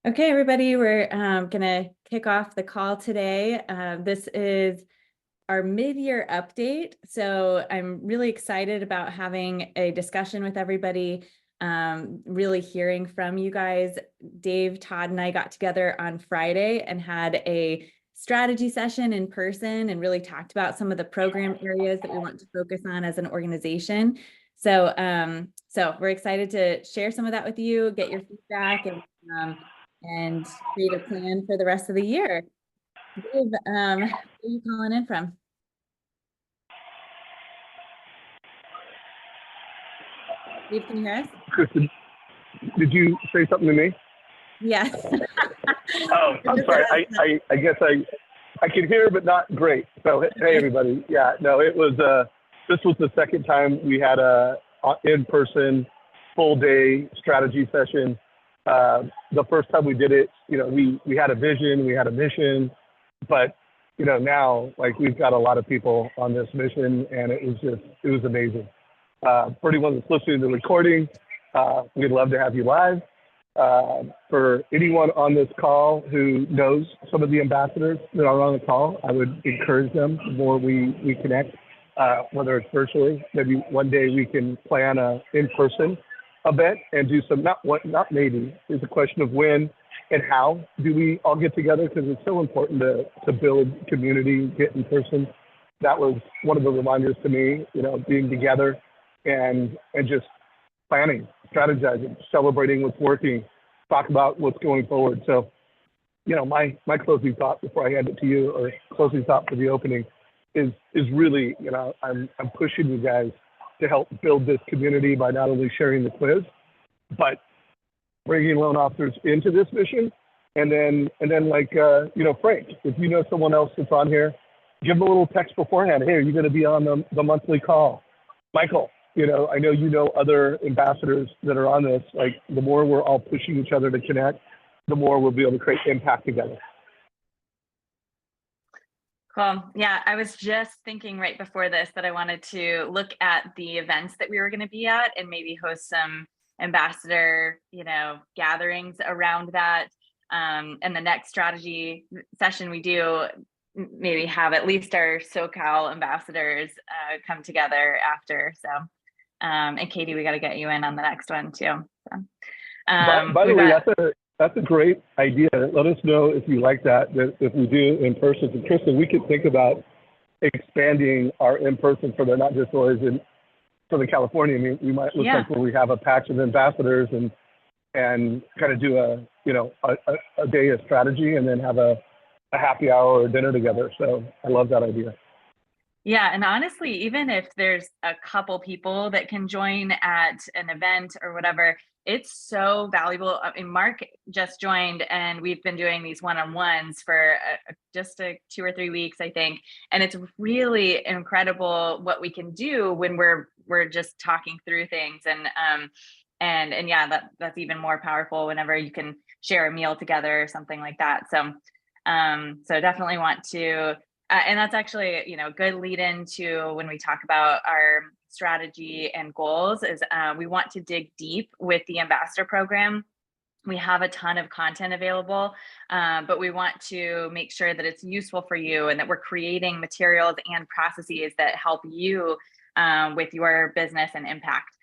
Okay, everybody, we're going to kick off the call today. This is our mid-year update. So I'm really excited about having a discussion with everybody, really hearing from you guys. Dave, Todd, and I got together on Friday and had a strategy session in person and really talked about some of the program areas that we want to focus on as an organization. So, we're excited to share some of that with you, get your feedback, and create a plan for the rest of the year. Dave, where are you calling in from? Dave, can you hear us? Kristen, did you say something to me? Yes. Oh, I'm sorry. I guess I can hear, but not great. So, hey, everybody. Yeah, no, it was, this was the second time we had a in-person full day strategy session. The first time we did it, we had a vision, we had a mission, but, now like we've got a lot of people on this mission and it was amazing. For anyone that's listening to the recording, we'd love to have you live. For anyone on this call who knows some of the ambassadors that are on the call, I would encourage them the more we connect, whether it's virtually. Maybe one day we can plan a in-person event and do some, not maybe, it's a question of when and how do we all get together, because it's so important to build community, get in person. That was one of the reminders to me, being together and just planning, strategizing, celebrating what's working, talk about what's going forward. So, my closing thought before I hand it to you, or closing thought for the opening, is really, I'm pushing you guys to help build this community by not only sharing the quiz, but bringing loan officers into this mission. And then like, Frank, if you know someone else that's on here, give them a little text beforehand. Hey, are you going to be on the monthly call? Michael, I know other ambassadors that are on this. Like, the more we're all pushing each other to connect, the more we'll be able to create impact together. Cool. Yeah, I was just thinking right before this that I wanted to look at the events that we were going to be at and maybe host some ambassador, gatherings around that. And the next strategy session we do, maybe have at least our SoCal ambassadors come together after. So, and Katie, we got to get you in on the next one too. So, by the way, that's a great idea. Let us know if you like that if we do in person. And Kristen, we could think about expanding our in person for the not just always in Southern California. I mean, we might look like where we have a patch of ambassadors and kind of do a day of strategy and then have a happy hour or dinner together. So I love that idea. Yeah, and honestly, even if there's a couple people that can join at an event or whatever, it's so valuable. I mean, Mark just joined and we've been doing these one-on-ones for just 2 or 3 weeks, I think. And it's really incredible what we can do when we're just talking through things. And yeah, that's even more powerful whenever you can share a meal together or something like that. So, so definitely want to, and that's actually, a good lead into when we talk about our strategy and goals is we want to dig deep with the ambassador program. We have a ton of content available, but we want to make sure that it's useful for you and that we're creating materials and processes that help you with your business and impact.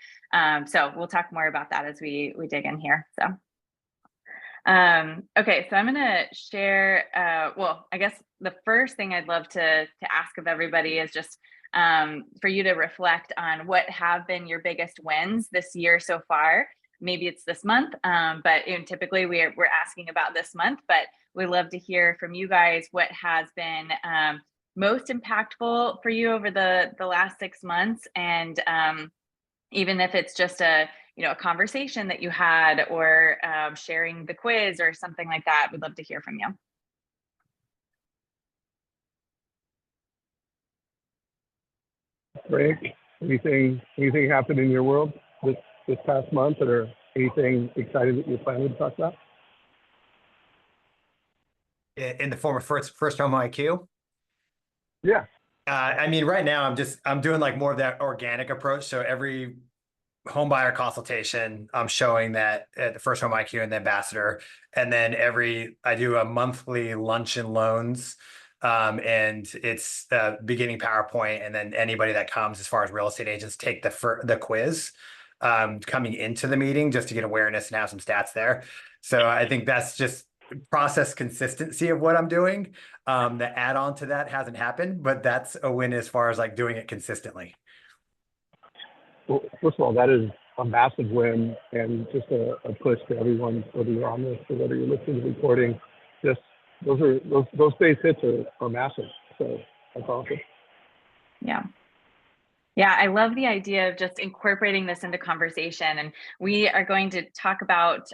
So we'll talk more about that as we dig in here. So. Okay, so I'm going to share, well, I guess the first thing I'd love to ask of everybody is just for you to reflect on what have been your biggest wins this year so far. Maybe it's this month, but typically we're asking about this month, but we'd love to hear from you guys what has been most impactful for you over the last 6 months. And even if it's just a conversation that you had or sharing the quiz or something like that, we'd love to hear from you. Frank, anything happened in your world this past month, or anything exciting that you're planning to talk about? In the form of first home IQ? Yeah. I mean, right now I'm doing like more of that organic approach. So every home buyer consultation. I'm showing that at the first home IQ and the ambassador. And then I do a monthly lunch and loans. And it's the beginning PowerPoint. And then anybody that comes as far as real estate agents take the quiz coming into the meeting just to get awareness and have some stats there. So I think that's just process consistency of what I'm doing. The add-on to that hasn't happened, but that's a win as far as like doing it consistently. Well, first of all, that is a massive win and just a push to everyone, whether you're on this or whether you're listening to the recording. Just those base hits are massive. So that's awesome. Yeah. Yeah, I love the idea of just incorporating this into conversation. And we are going to talk about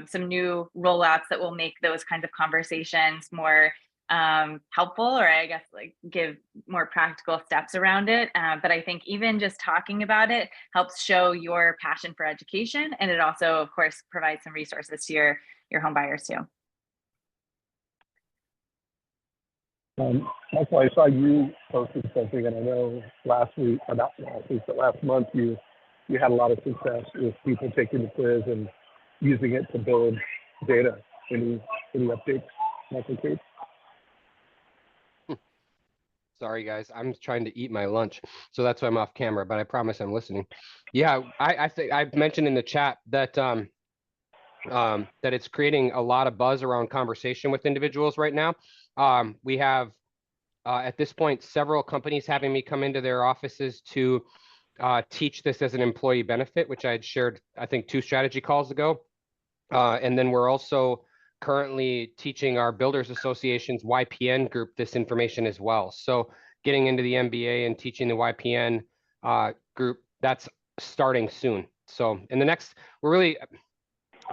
some new rollouts that will make those kinds of conversations more helpful, or I guess like give more practical steps around it. But I think even just talking about it helps show your passion for education. And it also, of course, provides some resources to your home buyers too. Michael, I saw you posted something, and I know last week, or not last week, but last month, you had a lot of success with people taking the quiz and using it to build data. Any updates, Michael, please? Sorry, guys. I'm trying to eat my lunch, so that's why I'm off camera. But I promise I'm listening. Yeah, I think I've mentioned in the chat that that it's creating a lot of buzz around conversation with individuals right now. We have at this point several companies having me come into their offices to teach this as an employee benefit, which I had shared, I think, 2 strategy calls ago. And then we're also currently teaching our Builders Association's YPN group this information as well. So getting into the MBA and teaching the YPN group, that's starting soon. So in the next, we're really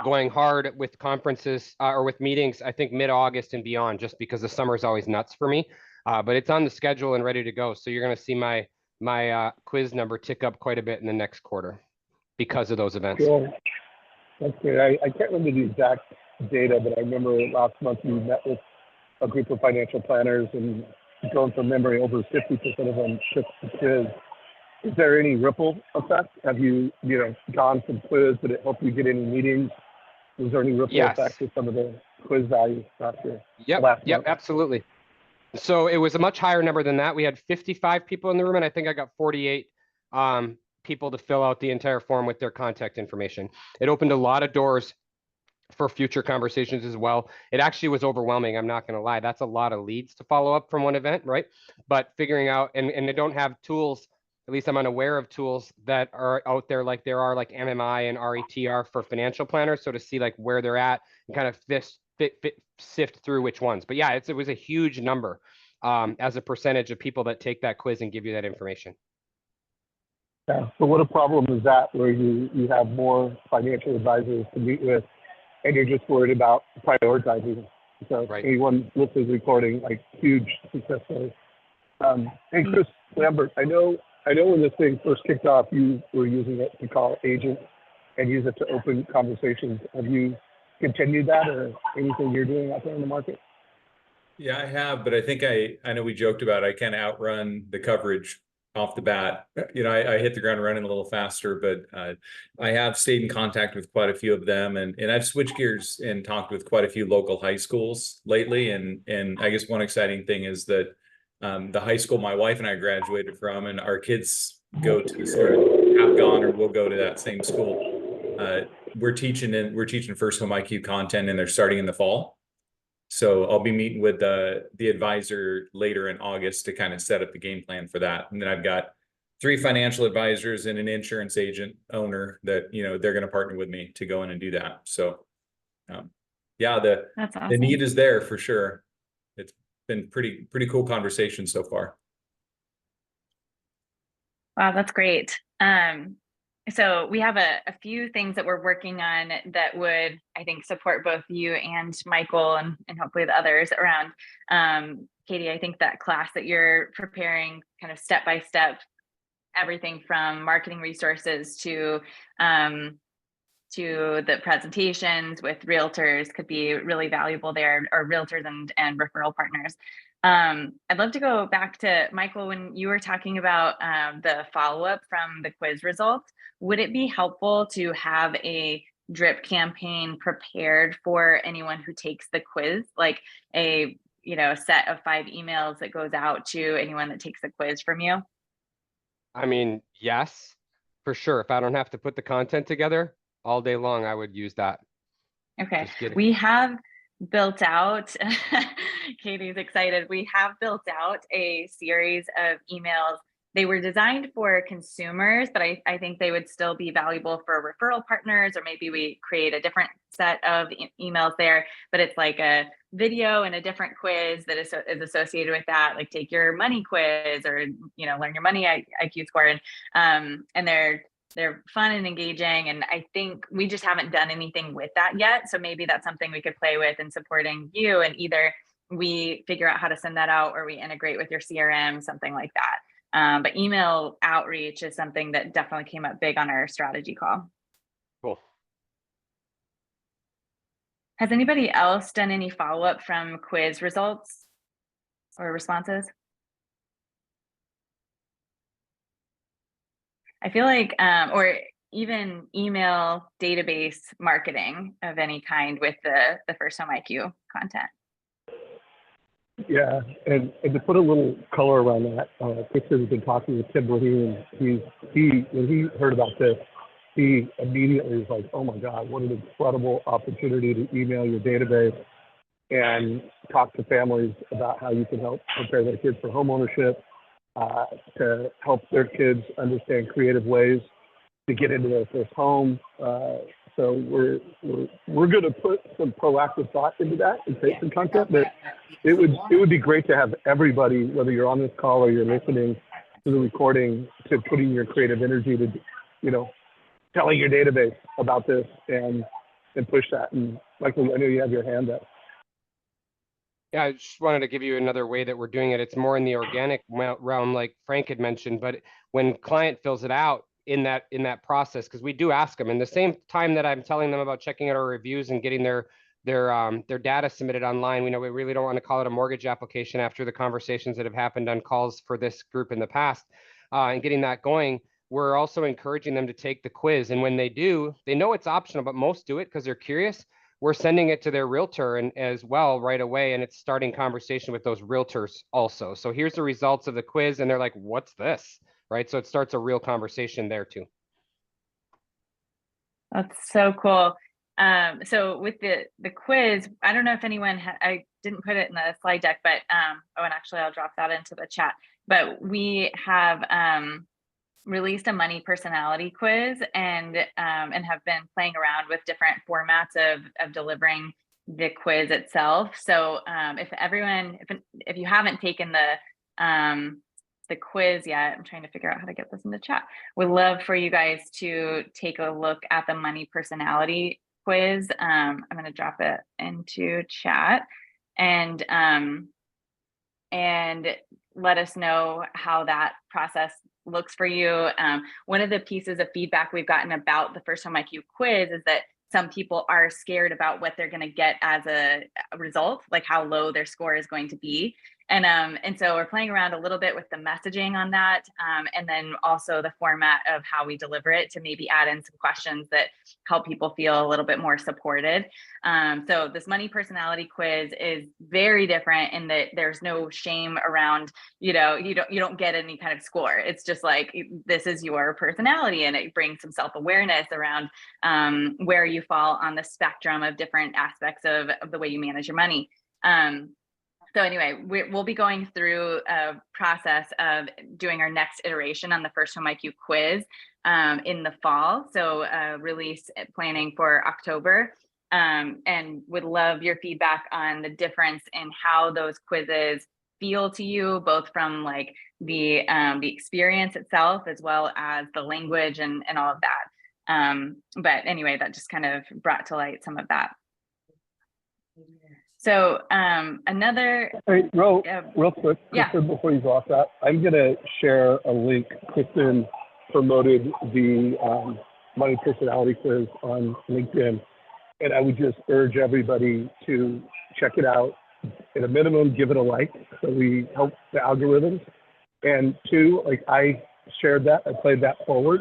going hard with conferences or with meetings, I think mid-August and beyond, just because the summer is always nuts for me. But it's on the schedule and ready to go. So you're going to see my quiz number tick up quite a bit in the next quarter because of those events. Cool. That's great. I can't remember the exact data, but I remember last month you met with a group of financial planners, and going from memory, over 50% of them took the quiz. Is there any ripple effect? Have you gone from quiz? Did it help you get any meetings? Was there any ripple effect with some of the quiz values after last month? Absolutely. So it was a much higher number than that. We had 55 people in the room, and I think I got 48 people to fill out the entire form with their contact information. It opened a lot of doors for future conversations as well. It actually was overwhelming. I'm not going to lie. That's a lot of leads to follow up from one event, right? But figuring out, and they don't have tools, at least I'm unaware of tools that are out there like there are like MMI and RETR for financial planners. So to see like where they're at and kind of sift through which ones. But yeah, it was a huge number as a percentage of people that take that quiz and give you that information. Yeah. So what a problem is that, where you have more financial advisors to meet with, and you're just worried about prioritizing. So anyone listening to the recording, like, huge success story. Hey, Chris Lambert, I know when this thing first kicked off, you were using it to call agents and use it to open conversations. Have you continued that, or anything you're doing out there in the market? Yeah, I have, but I think I know we joked about I kind of outrun the coverage off the bat. I hit the ground running a little faster, but I have stayed in contact with quite a few of them, and I've switched gears and talked with quite a few local high schools lately. And I guess one exciting thing is that the high school my wife and I graduated from, and our kids go to sort of have gone or will go to that same school. We're teaching first home IQ content, and they're starting in the fall. So I'll be meeting with the advisor later in August to kind of set up the game plan for that. And then I've got 3 financial advisors and an insurance agent owner that, they're going to partner with me to go in and do that. So yeah, That's awesome. the need is there for sure. It's been pretty cool conversation so far. Wow, that's great. So we have a few things that we're working on that would, I think, support both you and Michael and hopefully the others around. Katie, I think that class that you're preparing, kind of step by step, everything from marketing resources to the presentations with realtors could be really valuable there, or realtors and referral partners. I'd love to go back to Michael, when you were talking about the follow-up from the quiz results. Would it be helpful to have a drip campaign prepared for anyone who takes the quiz, like a set of 5 emails that goes out to anyone that takes the quiz from you? I mean, yes, for sure. If I don't have to put the content together all day long, I would use that. Okay, Just kidding. we have built out, Katie's excited. We have built out a series of emails. They were designed for consumers, but I think they would still be valuable for referral partners, or maybe we create a different set of emails there. But it's like a video and a different quiz that is associated with that, like take your money quiz, or learn your money IQ score, and they're fun and engaging. And I think we just haven't done anything with that yet. So maybe that's something we could play with in supporting you, and either we figure out how to send that out, or we integrate with your CRM, something like that. But email outreach is something that definitely came up big on our strategy call. Cool. Has anybody else done any follow-up from quiz results or responses? I feel like, or even email database marketing of any kind with the First Home IQ content. Yeah, and to put a little color around that, Kristen has been talking with Tim Brahim, and when he heard about this, he immediately was like, oh my God, what an incredible opportunity to email your database and talk to families about how you can help prepare their kids for homeownership, to help their kids understand creative ways to get into their first home. So we're going to put some proactive thought into that and create some content. But it would be great to have everybody, whether you're on this call or you're listening to the recording, to putting your creative energy to, telling your database about this and push that. And Michael, I know you have your hand up. Yeah, I just wanted to give you another way that we're doing it. It's more in the organic realm, like Frank had mentioned, but when client fills it out in that process, because we do ask them, and the same time that I'm telling them about checking out our reviews and getting their data submitted online, we really don't want to call it a mortgage application after the conversations that have happened on calls for this group in the past, and getting that going. We're also encouraging them to take the quiz, and when they do, they know it's optional, but most do it because they're curious. We're sending it to their realtor and as well right away, and it's starting conversation with those realtors also. So here's the results of the quiz, and they're like, what's this? Right? So it starts a real conversation there too. That's so cool. So with the quiz, I don't know if anyone I didn't put it in the slide deck, but and actually I'll drop that into the chat. But we have released a money personality quiz, and have been playing around with different formats of delivering the quiz itself. So if you haven't taken the quiz yet, I'm trying to figure out how to get this in the chat. Would love for you guys to take a look at the money personality quiz. I'm going to drop it into chat, and let us know how that process looks for you. One of the pieces of feedback we've gotten about the First Home IQ quiz is that some people are scared about what they're going to get as a result, like how low their score is going to be. And so we're playing around a little bit with the messaging on that, and then also the format of how we deliver it, to maybe add in some questions that help people feel a little bit more supported. So this money personality quiz is very different in that there's no shame around, you don't get any kind of score. It's just like, this is your personality, and it brings some self-awareness around where you fall on the spectrum of different aspects of the way you manage your money. So anyway, we'll be going through a process of doing our next iteration on the First Home IQ quiz in the fall. So release planning for October, and would love your feedback on the difference in how those quizzes feel to you, both from like the experience itself, as well as the language and all of that. But anyway, that just kind of brought to light some of that. So another. Hey, real quick, yeah. Kristen, before you go off that, I'm going to share a link. Kristen promoted the money personality quiz on LinkedIn, and I would just urge everybody to check it out, at a minimum, give it a like. So we help the algorithms. And two, like I shared that, I played that forward.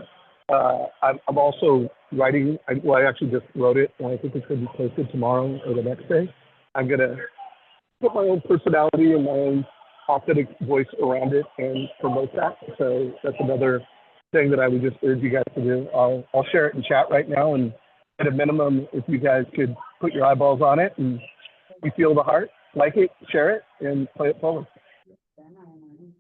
I'm also writing, I actually just wrote it, and I think it's going to be posted tomorrow or the next day. I'm going to put my own personality and my own authentic voice around it and promote that. So that's another thing that I would just urge you guys to do. I'll share it in chat right now, and at a minimum, if you guys could put your eyeballs on it and you feel the heart, like it, share it, and play it forward.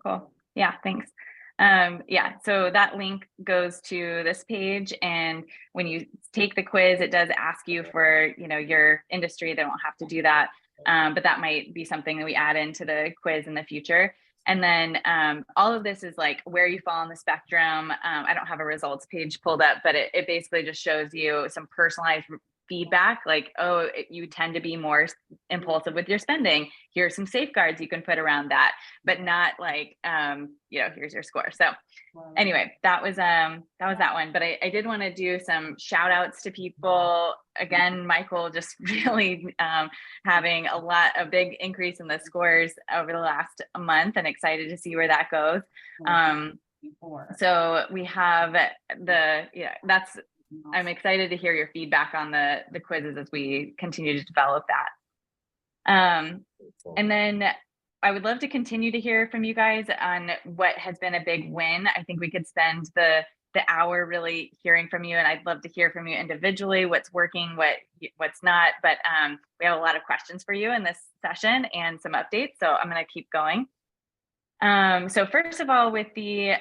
Cool. Yeah, thanks. Yeah, so that link goes to this page, and when you take the quiz, it does ask you for, you know, your industry. They don't have to do that, but that might be something that we add into the quiz in the future. And then all of this is like where you fall on the spectrum. I don't have a results page pulled up, but it basically just shows you some personalized feedback, like, oh, you tend to be more impulsive with your spending. Here are some safeguards you can put around that, but not like, you know, here's your score. So anyway, that was that one. But I did want to do some shout outs to people. Again, Michael just really having a big increase in the scores over the last month, and excited to see where that goes. So we have I'm excited to hear your feedback on the quizzes as we continue to develop that. And then I would love to continue to hear from you guys on what has been a big win. I think we could spend the hour really hearing from you, and I'd love to hear from you individually, what's working, what's not. But we have a lot of questions for you in this session and some updates, so I'm going to keep going. So first of all, with the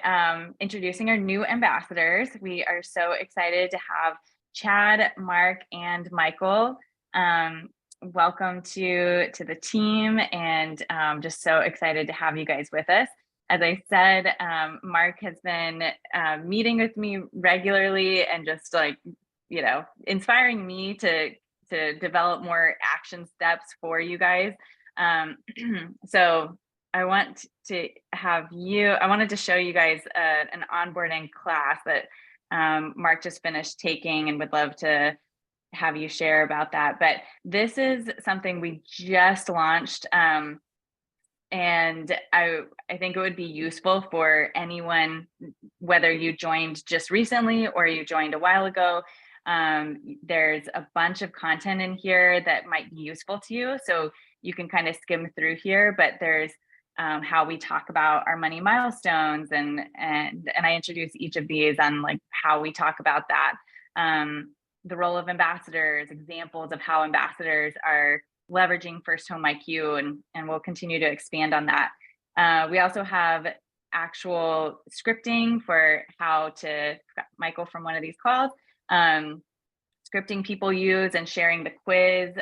introducing our new ambassadors, we are so excited to have Chad, Mark, and Michael. Welcome to the team, and just so excited to have you guys with us. As I said, Mark has been meeting with me regularly and just like, you know, inspiring me to develop more action steps for you guys. So I wanted to show you guys an onboarding class that Mark just finished taking, and would love to have you share about that. But this is something we just launched, and I think it would be useful for anyone, whether you joined just recently or you joined a while ago. There's a bunch of content in here that might be useful to you, so you can kind of skim through here. But there's how we talk about our money milestones, and I introduce each of these on like how we talk about that. The role of ambassadors, examples of how ambassadors are leveraging First Home IQ, and we'll continue to expand on that. We also have actual scripting for how to, Michael from one of these calls, scripting people use and sharing the quiz,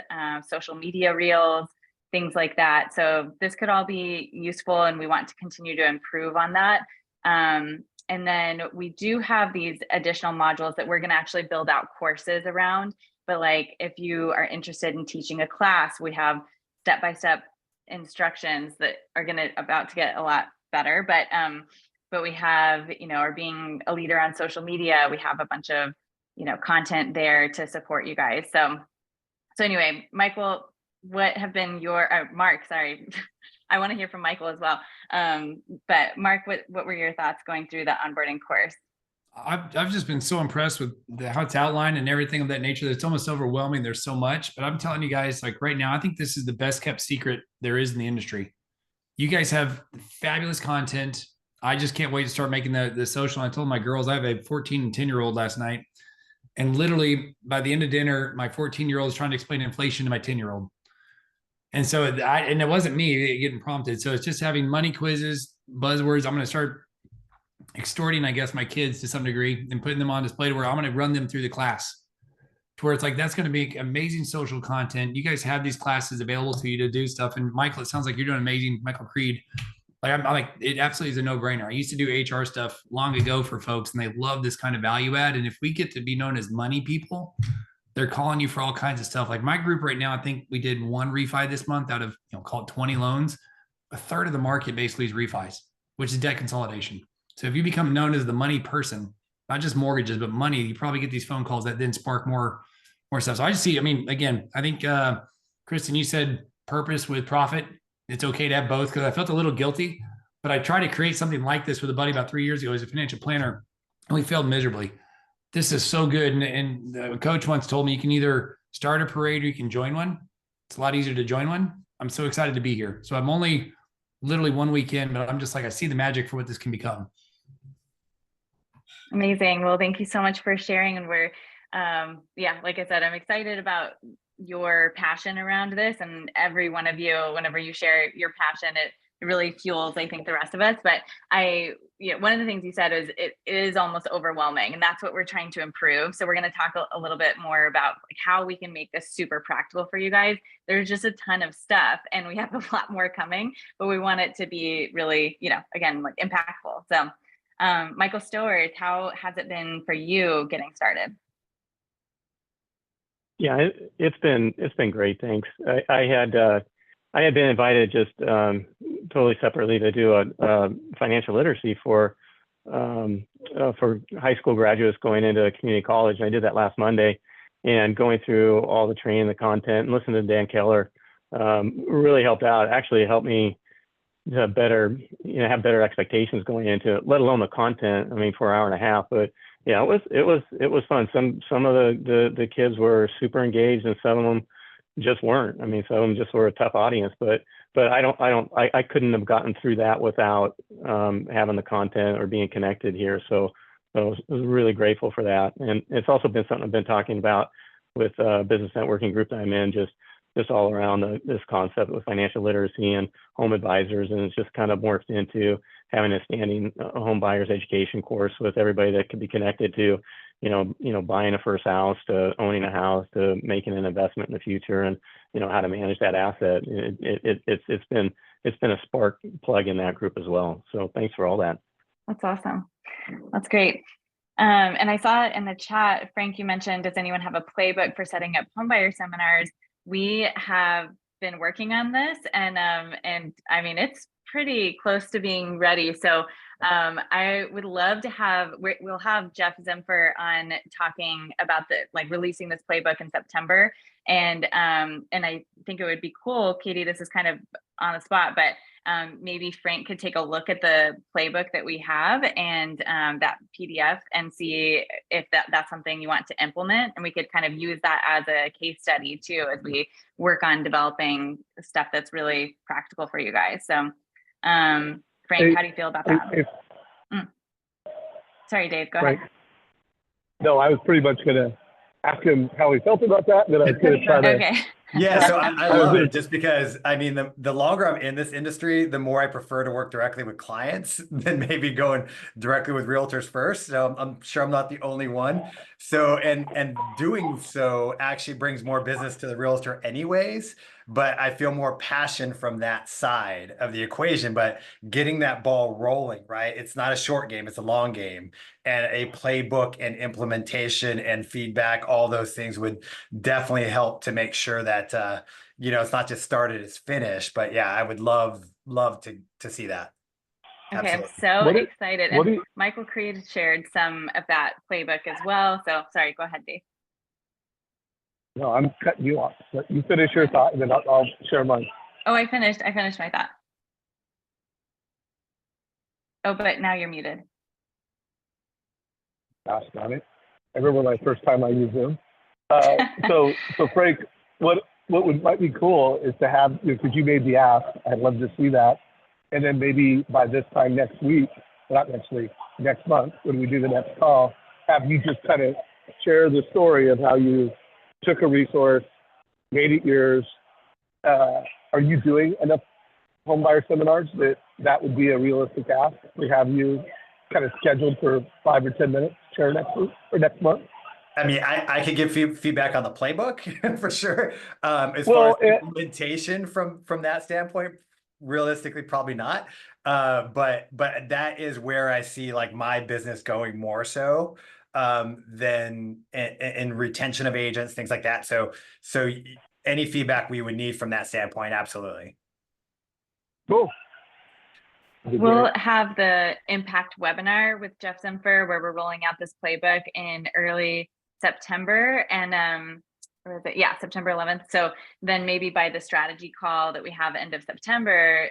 social media reels, things like that. So this could all be useful, and we want to continue to improve on that. And then we do have these additional modules that we're going to actually build out courses around. But like, if you are interested in teaching a class, we have step-by-step instructions that are about to get a lot better. But we have, you know, or being a leader on social media, we have a bunch of, you know, content there to support you guys. So anyway, Michael, what have been Mark, sorry, I want to hear from Michael as well. But Mark, what were your thoughts going through the onboarding course? I've just been so impressed with how it's outlined and everything of that nature. That it's almost overwhelming. There's so much, but I'm telling you guys, like right now, I think this is the best kept secret there is in the industry. You guys have fabulous content. I just can't wait to start making the social. I told my girls, I have a 14 and 10-year-old last night, and literally by the end of dinner, my 14-year-old is trying to explain inflation to my 10-year-old. And so and it wasn't me getting prompted. So it's just having money quizzes, buzzwords. I'm going to start extorting, I guess, my kids to some degree and putting them on display to where I'm going to run them through the class to where it's like, that's going to be amazing social content. You guys have these classes available to you to do stuff. And Michael, it sounds like you're doing amazing. Michael Creed. Like I'm like, it absolutely is a no-brainer. I used to do HR stuff long ago for folks, and they love this kind of value add. And if we get to be known as money people, they're calling you for all kinds of stuff. Like my group right now, I think we did one refi this month out of, you know, call it 20 loans. A third of the market basically is refis, which is debt consolidation. So if you become known as the money person, not just mortgages, but money, you probably get these phone calls that then spark more stuff. So I just see, I mean, again, I think, Kristen, you said purpose with profit. it's okay to have both, because I felt a little guilty, but I tried to create something like this with a buddy about 3 years ago as a financial planner, and we failed miserably. This is so good. And the coach once told me you can either start a parade or you can join one. It's a lot easier to join one. I'm so excited to be here. So I'm only literally 1 week in, but I'm just like, I see the magic for what this can become. Amazing. Well, thank you so much for sharing. And we're, yeah, like I said, I'm excited about your passion around this, and every one of you, whenever you share your passion, it really fuels, I think, the rest of us. But one of the things you said is it is almost overwhelming, and that's what we're trying to improve. So we're going to talk a little bit more about like how we can make this super practical for you guys. There's just a ton of stuff, and we have a lot more coming, but we want it to be really, again, like impactful. So Michael Stowers, how has it been for you getting started? Yeah, it's been great. Thanks. I had been invited just totally separately to do a financial literacy for high school graduates going into a community college. And I did that last Monday, and going through all the training, the content, and listening to Dan Keller really helped out. Actually, it helped me to have better expectations going into it, let alone the content. I mean, for an hour and a half, but yeah, it was fun. Some of the kids were super engaged, and some of them just weren't. I mean, some of them just were a tough audience, but I couldn't have gotten through that without having the content or being connected here. So I was really grateful for that. And it's also been something I've been talking about with business networking group that I'm in, just all around this concept of financial literacy and home advisors. And it's just kind of morphed into having a standing home buyer's education course with everybody that could be connected to, buying a first house, to owning a house, to making an investment in the future, and, how to manage that asset. It's been a spark plug in that group as well. So thanks for all that. That's awesome. That's great. And I saw it in the chat, Frank, you mentioned, does anyone have a playbook for setting up homebuyer seminars? We have been working on this, and I mean, it's pretty close to being ready. So I would love to we'll have Jeff Zimfer on talking about releasing this playbook in September. And I think it would be cool, Katie, this is kind of on the spot, but maybe Frank could take a look at the playbook that we have and that PDF, and see if that's something you want to implement. And we could kind of use that as a case study too, as we work on developing stuff that's really practical for you guys. So Frank, how do you feel about that? Sorry, Dave, go ahead. No, I was pretty much going to ask him how he felt about that, and then I was going to try to. Okay. Yeah, so I love it, just because, I mean, the longer I'm in this industry, the more I prefer to work directly with clients than maybe going directly with realtors first. So I'm sure I'm not the only one. So, and doing so actually brings more business to the realtor anyways, but I feel more passion from that side of the equation. But getting that ball rolling, right? It's not a short game, it's a long game. And a playbook and implementation and feedback, all those things would definitely help to make sure that it's not just started, it's finished. But yeah, I would love to see that. Okay, Absolutely. I'm so excited. And Michael Creed shared some of that playbook as well. So sorry, go ahead, Dave. No, I'm cutting you off. But you finish your thought, and then I'll share mine. Oh, I finished my thought. Oh, but now you're muted. Gosh darn it. I remember my first time I used Zoom. So Frank, what might be cool is to have, because you made the ask, I'd love to see that. And then maybe by this time next month, when we do the next call, have you just kind of share the story of how you took a resource, made it yours. Are you doing enough homebuyer seminars that would be a realistic ask? We have you kind of scheduled for 5 or 10 minutes, share next week or next month? I mean, I could give feedback on the playbook for sure. As far as implementation from that standpoint, realistically, probably not. But that is where I see like my business going more so than in retention of agents, things like that. So any feedback we would need from that standpoint, absolutely. Cool. We'll have the impact webinar with Jeff Zimfer, where we're rolling out this playbook in early September, and or is it? Yeah, September 11th. So then maybe by the strategy call that we have end of September,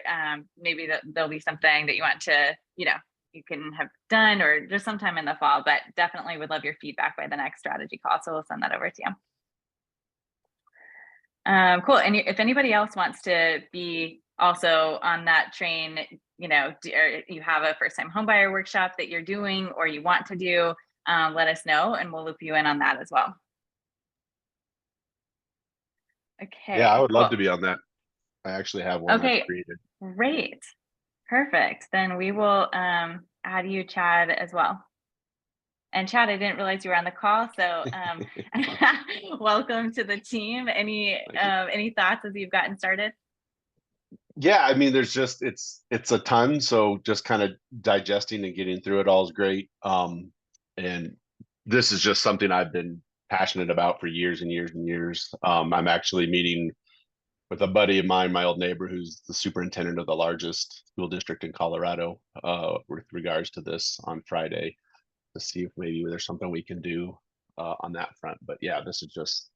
maybe there'll be something that you want to, you can have done, or just sometime in the fall, but definitely would love your feedback by the next strategy call. So we'll send that over to you. Cool. And if anybody else wants to be also on that train, or you have a first time homebuyer workshop that you're doing or you want to do, let us know and we'll loop you in on that as well. Okay. Yeah, I would love cool. to be on that. I actually have one that's created. Great. Perfect. Then we will add you, Chad, as well. And Chad, I didn't realize you were on the call, so welcome to the team. Any thoughts as you've gotten started? Yeah, I mean, there's just it's a ton, so just kind of digesting and getting through it all is great. And this is just something I've been passionate about for years and years and years. I'm actually meeting with a buddy of mine, my old neighbor, who's the superintendent of the largest school district in Colorado, with regards to this on Friday, to see if maybe there's something we can do on that front. But yeah, this is just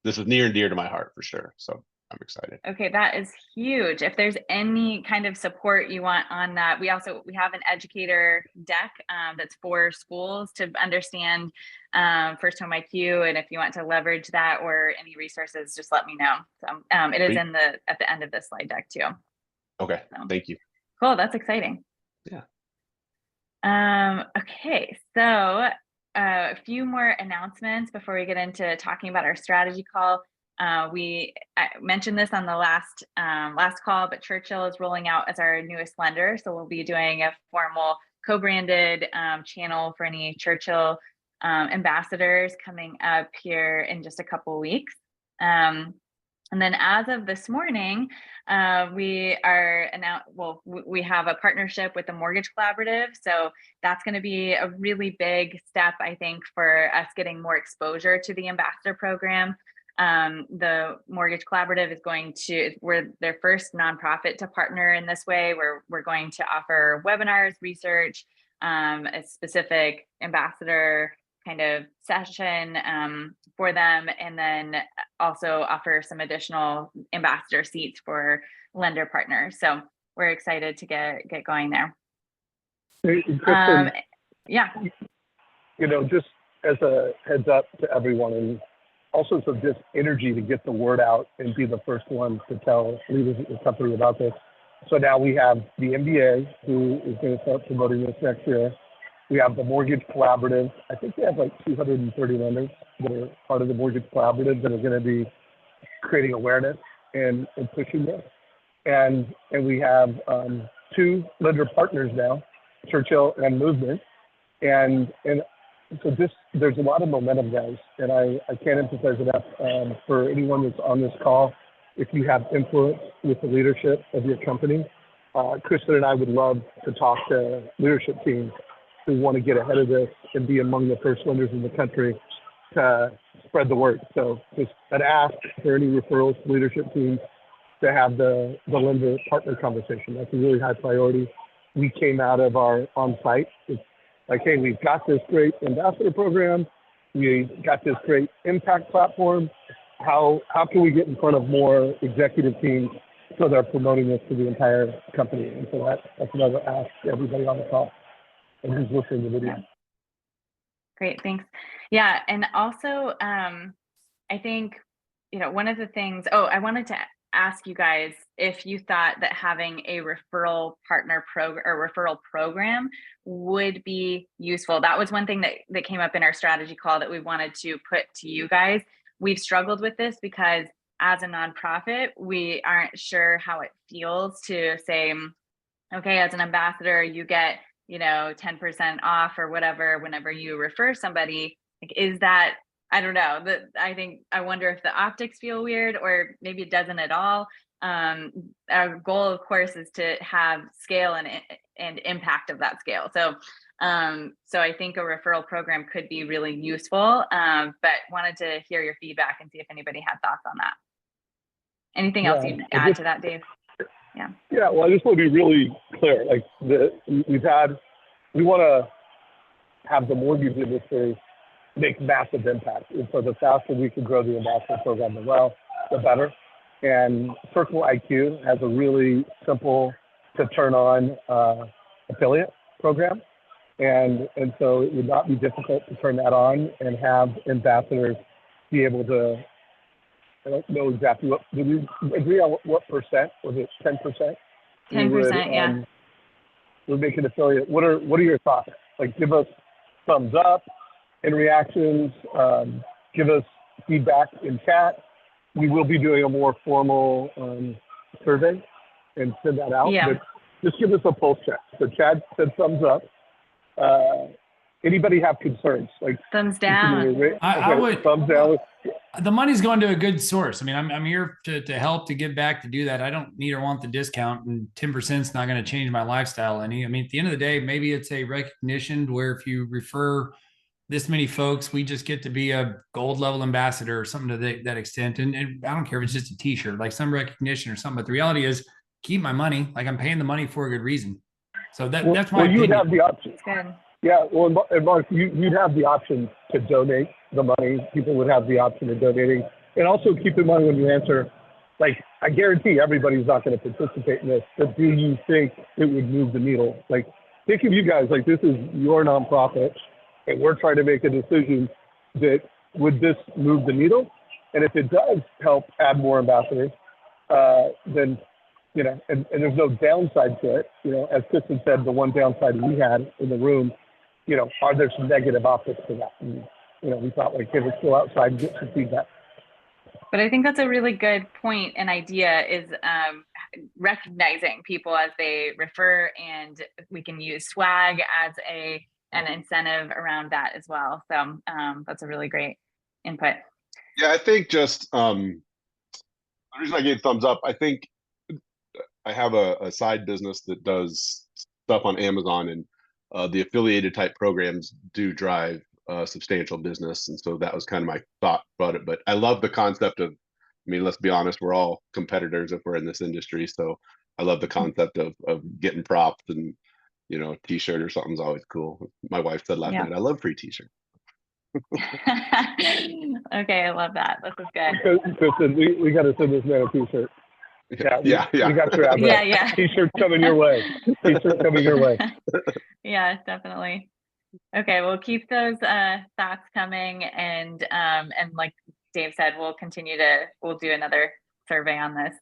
this is near and dear to my heart for sure. So I'm excited. Okay, that is huge. If there's any kind of support you want on that, we have an educator deck that's for schools to understand first home IQ, and if you want to leverage that or any resources, just let me know. So it is at the end of this slide deck too. Okay, so, thank you. Cool, that's exciting. Yeah. Okay, so a few more announcements before we get into talking about our strategy call. I mentioned this on the last call, but Churchill is rolling out as our newest lender. So we'll be doing a formal co-branded channel for any Churchill ambassadors coming up here in just a couple of weeks. And then as of this morning, we have a partnership with the Mortgage Collaborative. So that's going to be a really big step, I think, for us getting more exposure to the ambassador program. The Mortgage Collaborative we're their first nonprofit to partner in this way, where we're going to offer webinars, research, a specific ambassador kind of session for them, and then also offer some additional ambassador seats for lender partners. So we're excited to get going there. Hey, Kristen, yeah. Just as a heads up to everyone, and also some just energy to get the word out and be the first one to tell leaders at the company about this. So now we have the MBA, who is going to start promoting this next year. We have the Mortgage Collaborative. I think they have like 230 lenders that are part of the Mortgage Collaborative that are going to be creating awareness and pushing this. And we have two lender partners now, Churchill and Movement. And so there's a lot of momentum, guys. And I can't emphasize enough for anyone that's on this call, if you have influence with the leadership of your company, Kristen and I would love to talk to leadership teams who want to get ahead of this and be among the first lenders in the country to spread the word. So just an ask for any referrals to leadership teams to have the lender partner conversation. That's a really high priority. We came out of our on-site. It's like, hey, we've got this great ambassador program. We got this great impact platform. How can we get in front of more executive teams so they're promoting this to the entire company? And so that's another ask to everybody on the call and who's listening to the video. Yeah. Great, thanks. Yeah, and also I think, one of the things, I wanted to ask you guys if you thought that having a referral partner program or referral program would be useful. That was one thing that came up in our strategy call that we wanted to put to you guys. We've struggled with this because as a nonprofit, we aren't sure how it feels to say, okay, as an ambassador, you get 10% off or whatever whenever you refer somebody. Like, is that, I don't know, I wonder if the optics feel weird or maybe it doesn't at all. Our goal, of course, is to have scale and impact of that scale. So I think a referral program could be really useful, but wanted to hear your feedback and see if anybody had thoughts on that. Anything else you'd add to that, Dave? Yeah, well, I just want to be really clear. Like we want to have the mortgage industry make massive impact. And so the faster we can grow the ambassador program, the better. And Circle IQ has a really simple to turn on affiliate program. And so it would not be difficult to turn that on and have ambassadors be able to, I don't know exactly what, did we agree on what percent? Was it 10%? 10%, yeah. We'll make an affiliate. What are your thoughts? Like, give us thumbs up and reactions, give us feedback in chat. We will be doing a more formal survey and send that out. Yeah. But just give us a pulse check. So Chad said thumbs up. Anybody have concerns? Like thumbs down. I would. Thumbs down. The money's going to a good source. I mean, I'm here to help, to give back, to do that. I don't need or want the discount, and 10% is not going to change my lifestyle any. I mean, at the end of the day, maybe it's a recognition where if you refer this many folks, we just get to be a gold level ambassador or something to that extent. And I don't care if it's just a t-shirt, like some recognition or something. But the reality is, keep my money. Like, I'm paying the money for a good reason. So that's my opinion. You would have the option. Good. Yeah, well, and Mark, you'd have the option to donate the money. People would have the option of donating. And also keep in mind when you answer, like, I guarantee everybody's not going to participate in this, but do you think it would move the needle? Like, think of you guys, like, this is your nonprofit, and we're trying to make a decision that would this move the needle? And if it does help add more ambassadors, then, you know, and there's no downside to it. You know, as Kristen said, the one downside we had in the room, you know, are there some negative optics to that? And, you know, we thought, like, hey, let's go outside and get some feedback. But I think that's a really good point and idea is recognizing people as they refer, and we can use swag as an incentive around that as well. So that's a really great input. Yeah, I think just the reason I gave thumbs up, I think I have a side business that does stuff on Amazon, and the affiliated type programs do drive substantial business. And so that was kind of my thought about it. But I love the concept of, I mean, let's be honest, we're all competitors if we're in this industry. So I love the concept of getting props, and, you know, a t-shirt or something's always cool. My wife said last night, I love free t-shirts. Okay, I love that. This is good. Kristen, we got to send this man a t-shirt. Yeah. We got to have yeah. T-shirt coming your way. T-shirt coming your way. Yeah, definitely. Okay, we'll keep those thoughts coming, and like Dave said, we'll do another survey on this.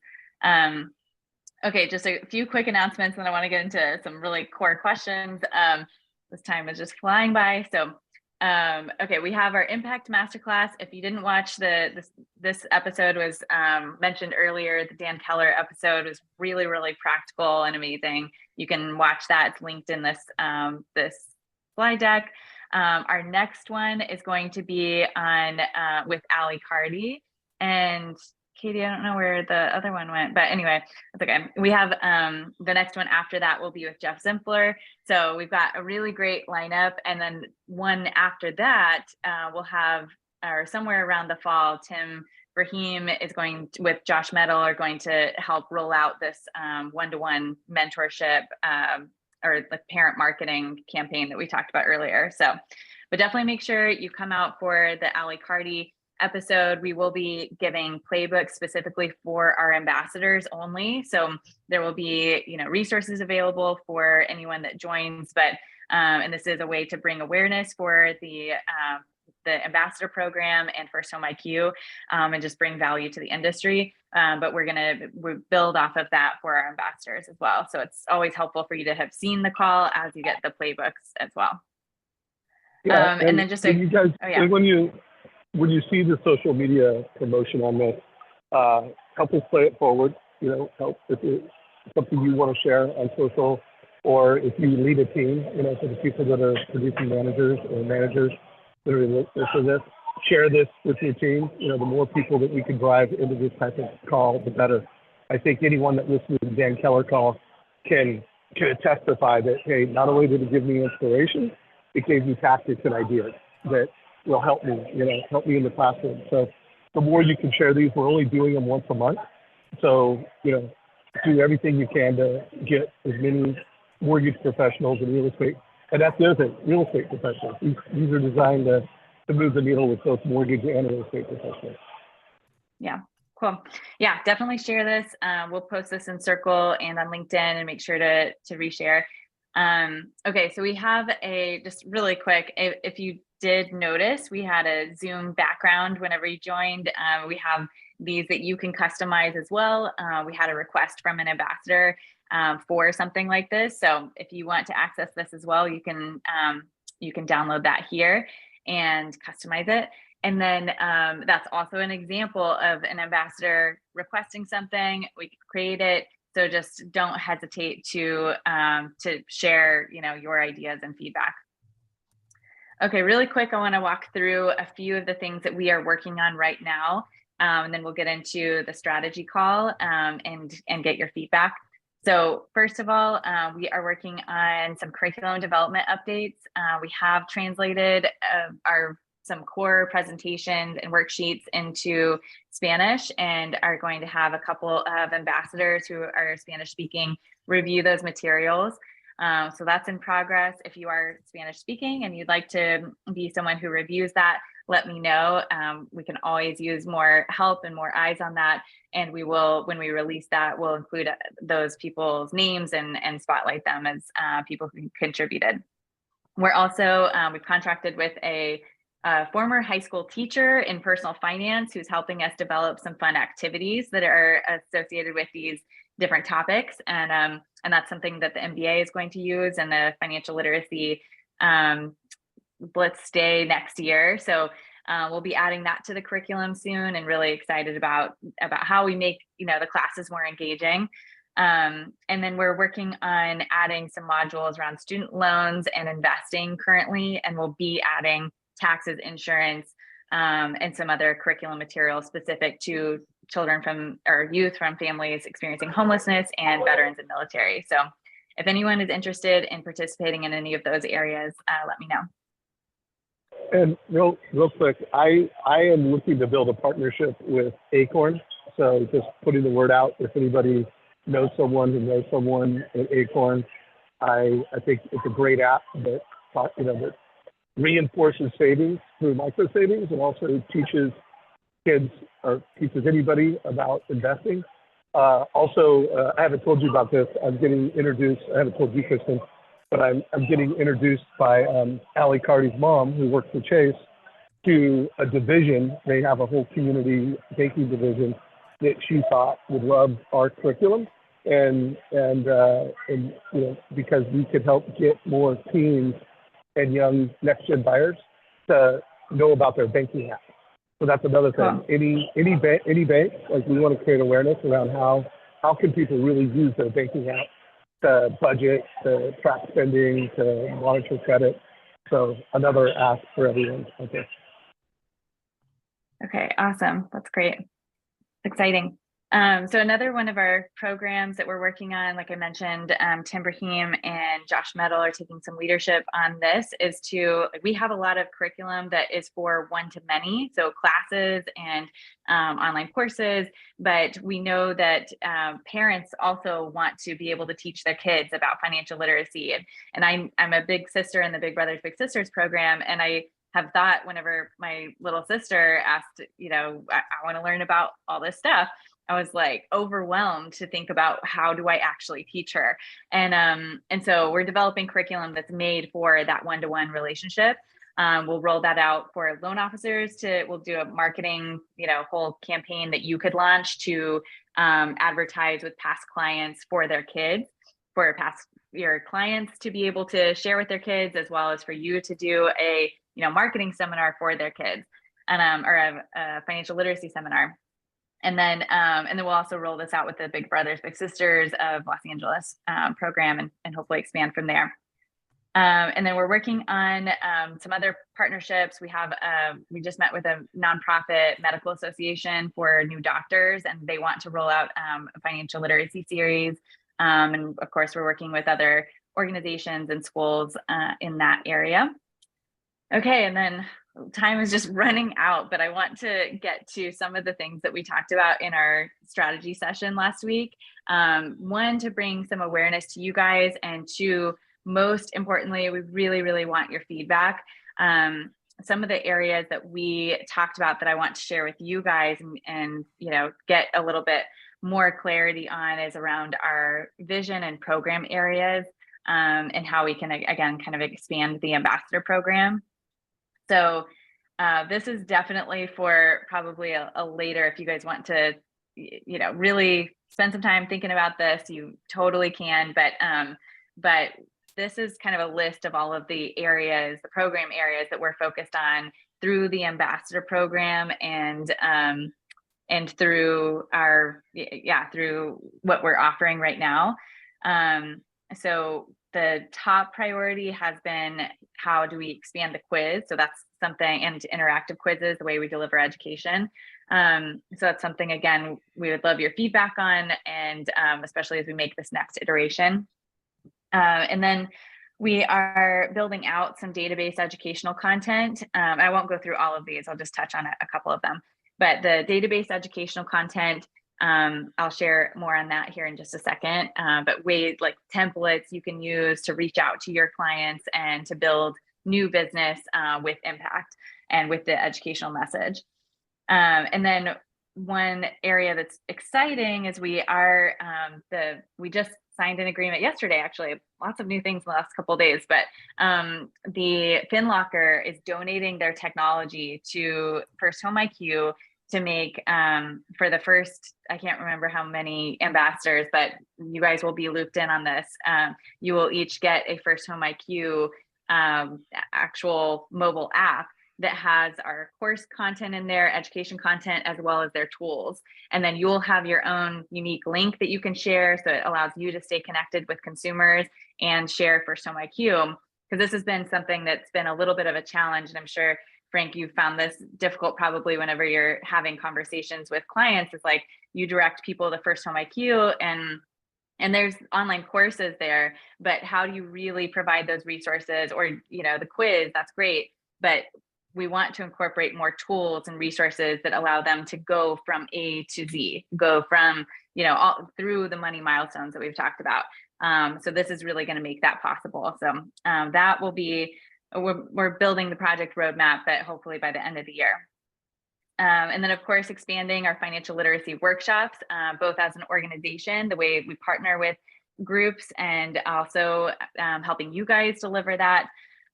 Okay, just a few quick announcements, and I want to get into some really core questions. This time is just flying by. So, okay, we have our Impact Masterclass. If you didn't watch this episode was mentioned earlier, the Dan Keller episode was really, really practical and amazing. You can watch that. It's linked in this slide deck. Our next one is going to be on with Ali Cardi and Katie. I don't know where the other one went, but anyway, it's okay. We have the next one after that will be with Jeff Zimpler. So we've got a really great lineup, and then one after that we'll have, or somewhere around the fall, Tim Brahim is going to, with Josh Metal, are going to help roll out this one-to-one mentorship or the parent marketing campaign that we talked about earlier. So, but definitely make sure you come out for the Ali Cardi episode. We will be giving playbooks specifically for our ambassadors only. So there will be, you know, resources available for anyone that joins, but and this is a way to bring awareness for the ambassador program and First Home IQ, and just bring value to the industry. But we build off of that for our ambassadors as well. So it's always helpful for you to have seen the call as you get the playbooks as well. Yeah, and then just you guys, when you see the social media promotion on this, help us play it forward. You know, help if it's something you want to share on social, or if you lead a team, you know, for the people that are producing managers or managers that are listening to this, share this with your team. You know, the more people that we can drive into this type of call, the better. I think anyone that listens to the Dan Keller call can testify that, hey, not only did it give me inspiration, it gave me tactics and ideas that will help me, you know, help me in the classroom. So the more you can share these, we're only doing them once a month. So, you know, do everything you can to get as many mortgage professionals and real estate. And that's the other thing, real estate professionals. These are designed to to move the needle with both mortgage and real estate professionals. Yeah, cool. Yeah, definitely share this. We'll post this in Circle and on LinkedIn and make sure to reshare. Okay, so we have just really quick, if you did notice, we had a Zoom background whenever you joined. We have these that you can customize as well. We had a request from an ambassador for something like this. So if you want to access this as well, you can download that here and customize it. And then that's also an example of an ambassador requesting something. We could create it. So just don't hesitate to share, your ideas and feedback. Okay, really quick, I want to walk through a few of the things that we are working on right now, and then we'll get into the strategy call and get your feedback. So first of all, we are working on some curriculum development updates. We have translated some core presentations and worksheets into Spanish and are going to have a couple of ambassadors who are Spanish speaking review those materials. So that's in progress. If you are Spanish speaking and you'd like to be someone who reviews that, let me know. We can always use more help and more eyes on that. And we will, when we release that, we'll include those people's names and spotlight them as people who contributed. We're also, we've contracted with a former high school teacher in personal finance who's helping us develop some fun activities that are associated with these different topics. And that's something that the MBA is going to use and the financial literacy Blitz Day next year. So we'll be adding that to the curriculum soon, and really excited about how we make the classes more engaging. And then we're working on adding some modules around student loans and investing currently, and we'll be adding taxes, insurance, and some other curriculum materials specific to children from or youth from families experiencing homelessness and veterans and military. So if anyone is interested in participating in any of those areas, let me know. And real quick, I am looking to build a partnership with Acorn. So just putting the word out, if anybody knows someone who knows someone at Acorn, I think it's a great app that that reinforces savings through micro savings and also teaches kids or teaches anybody about investing. I haven't told you about this. I'm getting introduced. I haven't told you, Kristen, but I'm getting introduced by Allie Carty's mom, who works for Chase, to a division. They have a whole community banking division that she thought would love our curriculum, and because we could help get more teens and young next gen buyers to know about their banking app. So that's another thing. Cool. Any bank, like we want to create awareness around how can people really use their banking app to budget, to track spending, to monitor credit. So another ask for everyone. Okay, awesome. That's great. Exciting. So another one of our programs that we're working on, like I mentioned, Tim Brahim and Josh Metal are taking some leadership on this, is we have a lot of curriculum that is for one-to-many, so classes and online courses, but we know that parents also want to be able to teach their kids about financial literacy. And I'm a big sister in the Big Brothers Big Sisters program, and I have thought whenever my little sister asked, I want to learn about all this stuff, I was like overwhelmed to think about how do I actually teach her. And so we're developing curriculum that's made for that one-to-one relationship. We'll roll that out for loan officers. We'll do a marketing, whole campaign that you could launch to advertise with past clients for their kids, for your clients to be able to share with their kids, as well as for you to do a marketing seminar for their kids, and or a financial literacy seminar. And then we'll also roll this out with the Big Brothers Big Sisters of Los Angeles program, and hopefully expand from there. And then we're working on some other partnerships. We just met with a nonprofit medical association for new doctors, and they want to roll out a financial literacy series. And of course, we're working with other organizations and schools in that area. Okay, and then time is just running out, but I want to get to some of the things that we talked about in our strategy session last week. One, to bring some awareness to you guys, and two, most importantly, we really, really want your feedback. some of the areas that we talked about that I want to share with you guys and you know, get a little bit more clarity on is around our vision and program areas, and how we can, again, kind of expand the ambassador program. So this is definitely for probably a later, if you guys want to, you know, really spend some time thinking about this, you totally can. But this is kind of a list of all of the areas, the program areas that we're focused on through the ambassador program and through our, through what we're offering right now. So the top priority has been, how do we expand the quiz? So that's something, and interactive quizzes, the way we deliver education. So that's something, again, we would love your feedback on, and especially as we make this next iteration. And then we are building out some database educational content. I won't go through all of these, I'll just touch on a couple of them. But the database educational content, I'll share more on that here in just a second. But ways like templates you can use to reach out to your clients and to build new business with impact and with the educational message. And then one area that's exciting is we just signed an agreement yesterday, actually, lots of new things in the last couple of days, but the FinLocker is donating their technology to First Home IQ to make, for the first, I can't remember how many ambassadors, but you guys will be looped in on this. You will each get a First Home IQ actual mobile app that has our course content in there, education content, as well as their tools. And then you'll have your own unique link that you can share. So it allows you to stay connected with consumers and share First Home IQ. Because this has been something that's been a little bit of a challenge. And I'm sure, Frank, you found this difficult probably whenever you're having conversations with clients. It's like you direct people to First Home IQ and there's online courses there, but how do you really provide those resources? Or, you know, the quiz, that's great, but we want to incorporate more tools and resources that allow them to go from A to Z, go from, you know, all through the money milestones that we've talked about. So this is really going to make that possible. So that will be, we're building the project roadmap, but hopefully by the end of the year. And then, of course, expanding our financial literacy workshops, both as an organization, the way we partner with groups, and also helping you guys deliver that.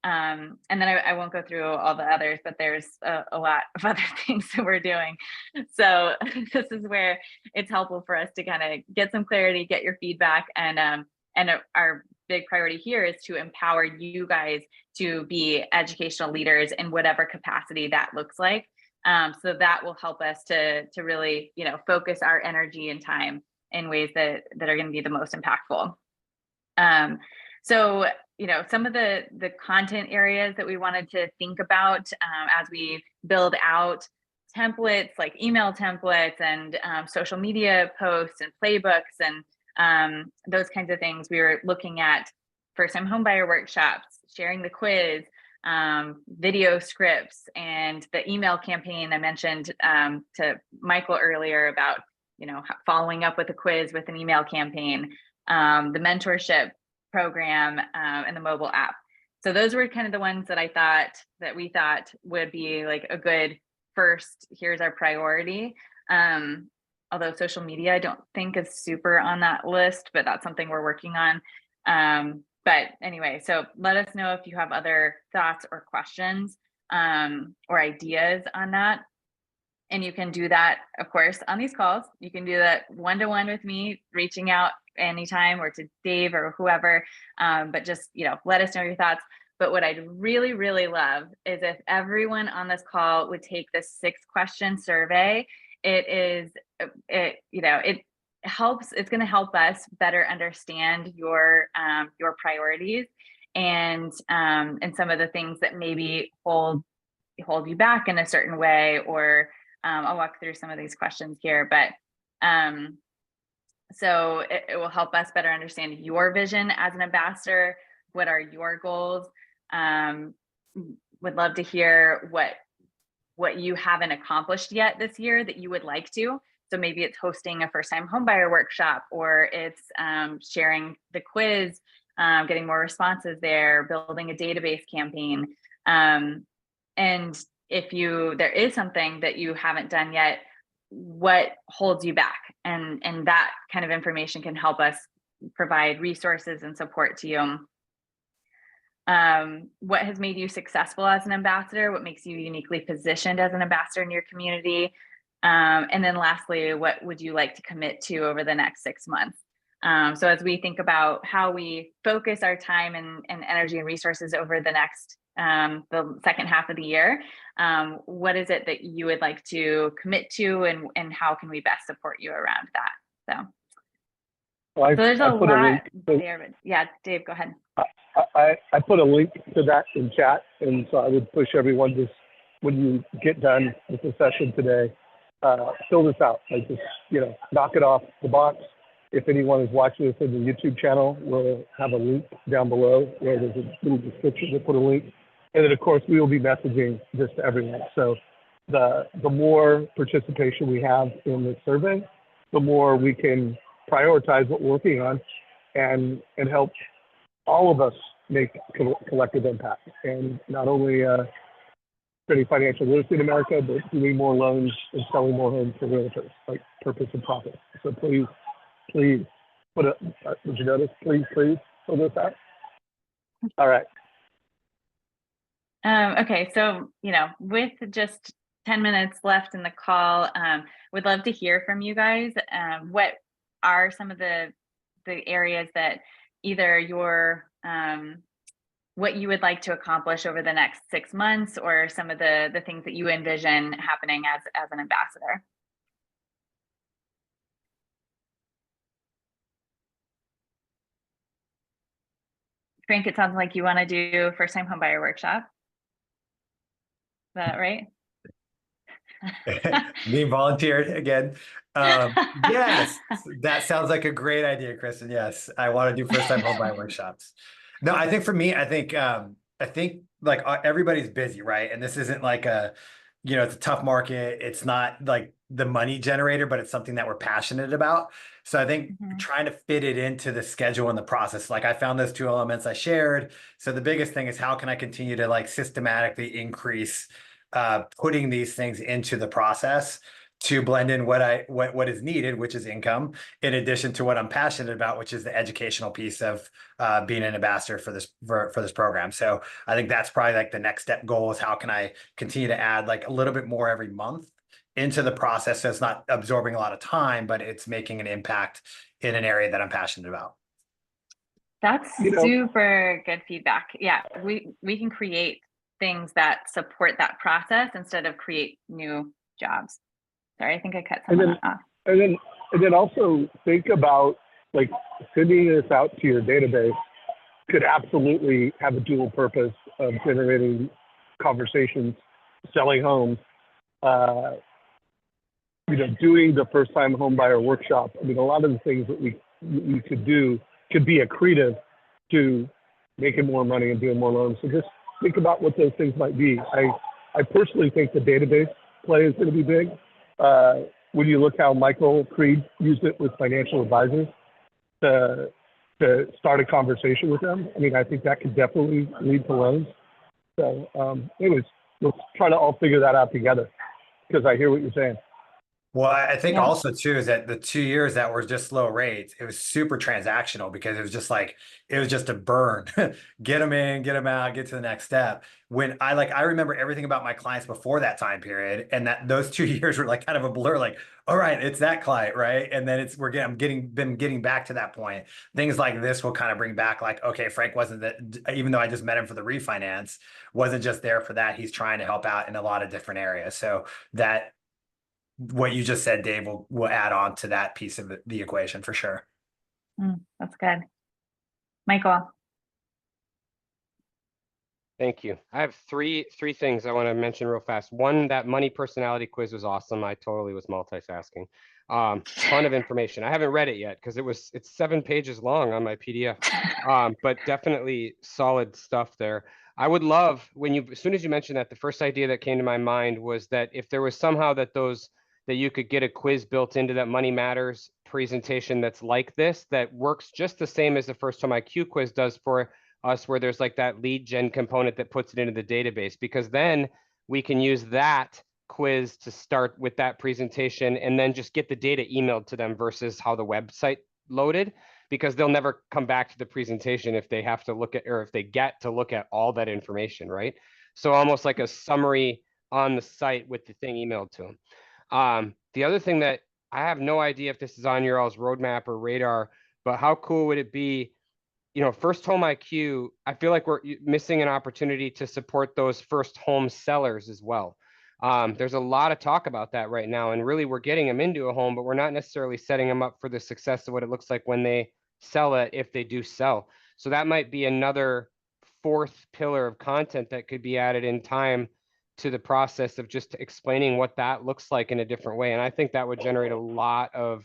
And then I won't go through all the others, but there's a lot of other things that we're doing. So this is where it's helpful for us to kind of get some clarity, get your feedback, and our big priority here is to empower you guys to be educational leaders in whatever capacity that looks like. So that will help us to really, you know, focus our energy and time in ways that are going to be the most impactful. So, you know, some of the content areas that we wanted to think about as we build out templates, like email templates and social media posts and playbooks and those kinds of things. We were looking at first-time homebuyer workshops, sharing the quiz, video scripts, and the email campaign I mentioned to Michael earlier about, you know, following up with a quiz with an email campaign, the mentorship program, and the mobile app. So those were kind of the ones that we thought would be like a good first, here's our priority. Although social media, I don't think is super on that list, but that's something we're working on. But anyway, so let us know if you have other thoughts or questions or ideas on that. And you can do that, of course, on these calls. You can do that one-to-one with me, reaching out anytime, or to Dave or whoever. But just, you know, let us know your thoughts. But what I'd really, really love is if everyone on this call would take this 6-question survey. It helps. It's going to help us better understand your priorities and some of the things that maybe hold you back in a certain way, or I'll walk through some of these questions here, but so it will help us better understand your vision as an ambassador. What are your goals? Would love to hear what you haven't accomplished yet this year that you would like to. So maybe it's hosting a first-time homebuyer workshop, or it's sharing the quiz, getting more responses there, building a database campaign. And if there is something that you haven't done yet, what holds you back? And that kind of information can help us provide resources and support to you. What has made you successful as an ambassador? What makes you uniquely positioned as an ambassador in your community? And then lastly, what would you like to commit to over the next 6 months? So as we think about how we focus our time and energy and resources over the next, the second half of the year, what is it that you would like to commit to, and how can we best support you around that? So there's a lot there, but yeah, Dave, go ahead. I put a link to that in chat, and so I would push everyone just when you get done with the session today, fill this out. Like just knock it off the box. If anyone is watching this in the YouTube channel, we'll have a link down below where there's a little description to put a link, and then of course we will be messaging this to everyone. So the more participation we have in this survey, the more we can prioritize what we're working on and help all of us make collective impact, and not only creating financial literacy in America, but doing more loans and selling more homes for realtors, like purpose and profit. So please put a, did you notice? Please fill this out. All right. Okay, so, with just 10 minutes left in the call, would love to hear from you guys. What are some of the areas that either what you would like to accomplish over the next 6 months, or some of the things that you envision happening as an ambassador? Frank, it sounds like you want to do first-time homebuyer workshop. Is that right? Being volunteered again. Yes, that sounds like a great idea, Kristen. Yes, I want to do first-time homebuyer workshops. No, I think for me, I think like everybody's busy, right? And this isn't like it's a tough market. It's not like the money generator, but it's something that we're passionate about. So I think trying to fit it into the schedule and the process, like I found those 2 elements I shared. So the biggest thing is how can I continue to like systematically increase putting these things into the process to blend in what is needed, which is income, in addition to what I'm passionate about, which is the educational piece of being an ambassador for this program. So I think that's probably like the next step goal is how can I continue to add like a little bit more every month into the process, so it's not absorbing a lot of time, but it's making an impact in an area that I'm passionate about. That's super good feedback. Yeah, we can create things that support that process instead of create new jobs. Sorry, I think I cut someone off. And then also think about like sending this out to your database could absolutely have a dual purpose of generating conversations, selling homes, doing the first time home buyer workshop. I mean, a lot of the things that we could do could be accretive to making more money and doing more loans. So just think about what those things might be. I personally think the database play is going to be big. When you look how Michael Creed used it with financial advisors to start a conversation with them, I mean, I think that could definitely lead to loans. So anyways, let's try to all figure that out together, because I hear what you're saying. Well, I think also too is that the 2 years that were just low rates, it was super transactional because it was just a burn, get them in, get them out, get to the next step. When I remember everything about my clients before that time period, and that those 2 years were like kind of a blur, like, all right, it's that client, right? And then I'm getting back to that point. Things like this will kind of bring back like, okay, Frank wasn't that, even though I just met him for the refinance, wasn't just there for that. He's trying to help out in a lot of different areas. So that, what you just said, Dave, will add on to that piece of the equation for sure. That's good. Michael. Thank you. I have three things I want to mention real fast. One, that money personality quiz was awesome. I totally was multitasking. Ton of information. I haven't read it yet because it's 7 pages long on my PDF. But definitely solid stuff there. I would love as soon as you mentioned that, the first idea that came to my mind was that if there was somehow that you could get a quiz built into that Money Matters presentation that's like this, that works just the same as the First Home IQ quiz does for us where there's like that lead gen component that puts it into the database, because then we can use that quiz to start with that presentation and then just get the data emailed to them versus how the website loaded, because they'll never come back to the presentation if they have to look at, or if they get to look at all that information, right? So almost like a summary on the site with the thing emailed to them. The other thing that I have no idea if this is on your all's roadmap or radar, but how cool would it be, you know, first home IQ, I feel like we're missing an opportunity to support those first home sellers as well. There's a lot of talk about that right now, and really we're getting them into a home, but we're not necessarily setting them up for the success of what it looks like when they sell it, if they do sell. So that might be another fourth pillar of content that could be added in time to the process of just explaining what that looks like in a different way. And I think that would generate a lot of,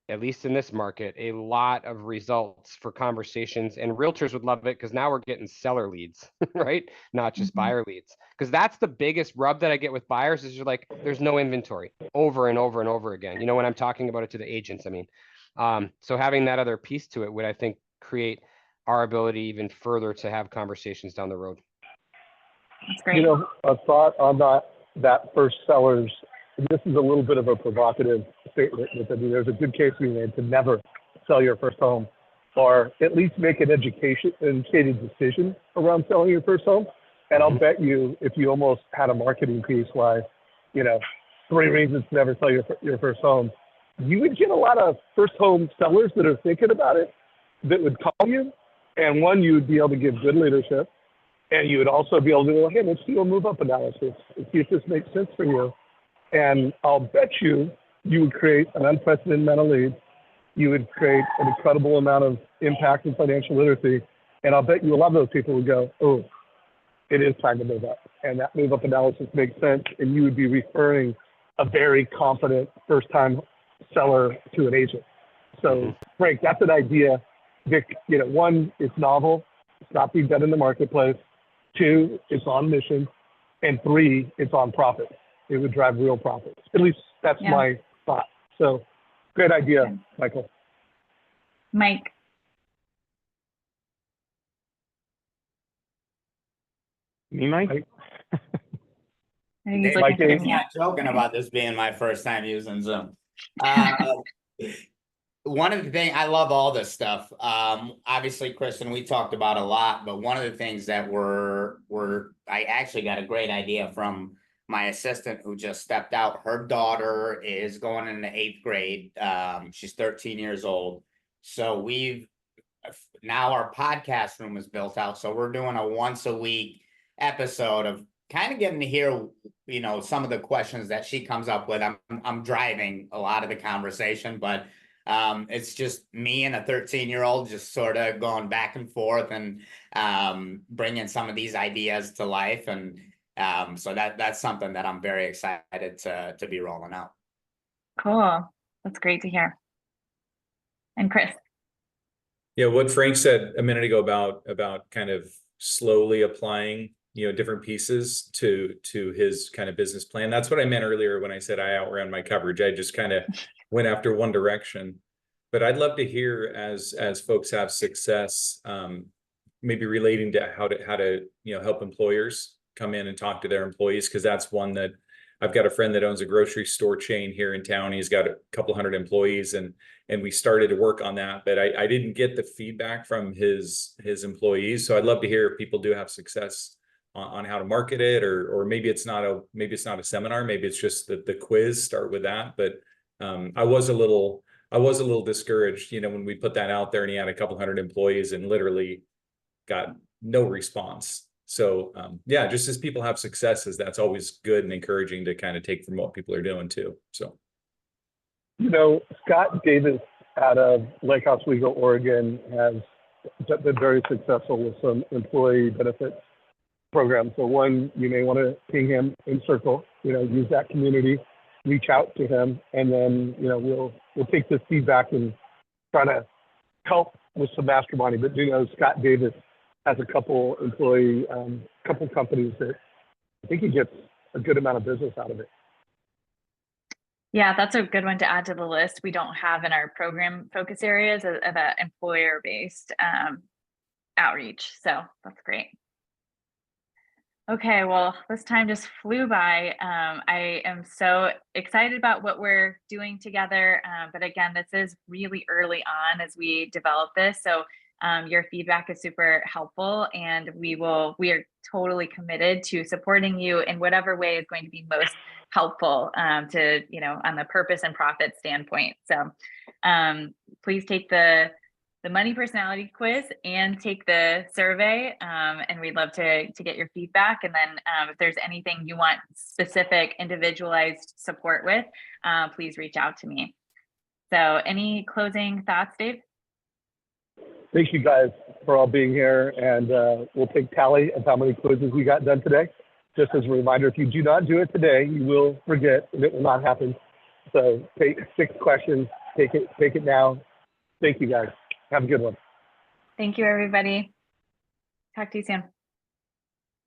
at least in this market, a lot of results for conversations, and realtors would love it because now we're getting seller leads, right? Not just buyer leads. Because that's the biggest rub that I get with buyers is you're like, there's no inventory over and over and over again. You know, when I'm talking about it to the agents, I mean, so having that other piece to it would, I think, create our ability even further to have conversations down the road. That's great. You know, a thought on that first sellers, and this is a little bit of a provocative statement, but I mean, there's a good case to be made to never sell your first home, or at least make an educated decision around selling your first home. And I'll bet you, if you almost had a marketing piece why, you know, 3 reasons to never sell your first home, you would get a lot of first home sellers that are thinking about it that would call you. And one, you would be able to give good leadership. And you would also be able to go, hey, let's do a move-up analysis and see if this makes sense for you. And I'll bet you would create an unprecedented amount of leads. You would create an incredible amount of impact in financial literacy. And I'll bet you a lot of those people would go, oh, it is time to move up. And that move-up analysis makes sense. And you would be referring a very confident first-time seller to an agent. So, Frank, that's an idea that, you know, one, it's novel. It's not being done in the marketplace. 2, it's on mission. And 3, it's on profit. It would drive real profits. At least that's my thought. So great idea, Michael. Mike. Me, Mike? I think he's Mike, looking for not joking about this being my first time using Zoom. One of the things, I love all this stuff. Obviously, Kristen, we talked about a lot, but one of the things that I actually got a great idea from my assistant who just stepped out. Her daughter is going into 8th grade. She's 13 years old. So now our podcast room is built out. So we're doing a once a week episode of kind of getting to hear, you know, some of the questions that she comes up with. I'm driving a lot of the conversation, but it's just me and a 13-year-old just sort of going back and forth and bringing some of these ideas to life. And so that's something that I'm very excited to be rolling out. Cool. That's great to hear. And Chris. Yeah, what Frank said a minute ago about kind of slowly applying, you know, different pieces to his kind of business plan. That's what I meant earlier when I said I outran my coverage. I just kind of went after one direction. But I'd love to hear as folks have success, maybe relating to how to you know, help employers come in and talk to their employees, because that's one that I've got a friend that owns a grocery store chain here in town. He's got a couple hundred employees, and we started to work on that, but I didn't get the feedback from his employees. So I'd love to hear if people do have success on how to market it, or maybe it's not a seminar, maybe it's just the quiz, start with that. But I was a little discouraged, you know, when we put that out there and he had a couple hundred employees and literally got no response. So yeah, just as people have successes, that's always good and encouraging to kind of take from what people are doing too. So, you know, Scott Davis out of Lake Oswego, Oregon, has been very successful with some employee benefits programs. So one, you may want to ping him in Circle, you know, use that community, reach out to him, and then, you know, we'll take this feedback and try to help with some masterminding. But, you know, Scott Davis has a couple companies that I think he gets a good amount of business out of it. Yeah, that's a good one to add to the list. We don't have in our program focus areas of employer-based outreach. So that's great. Okay, well, this time just flew by. I am so excited about what we're doing together. But again, this is really early on as we develop this. So your feedback is super helpful, and we are totally committed to supporting you in whatever way is going to be most helpful to, on the purpose and profit standpoint. So please take the money personality quiz and take the survey. And we'd love to get your feedback. And then if there's anything you want specific individualized support with, please reach out to me. So any closing thoughts, Dave? Thank you guys for all being here, and we'll take tally of how many quizzes we got done today. Just as a reminder, if you do not do it today, you will forget, and it will not happen. So take 6 questions, take it now. Thank you guys. Have a good one. Thank you, everybody. Talk to you soon.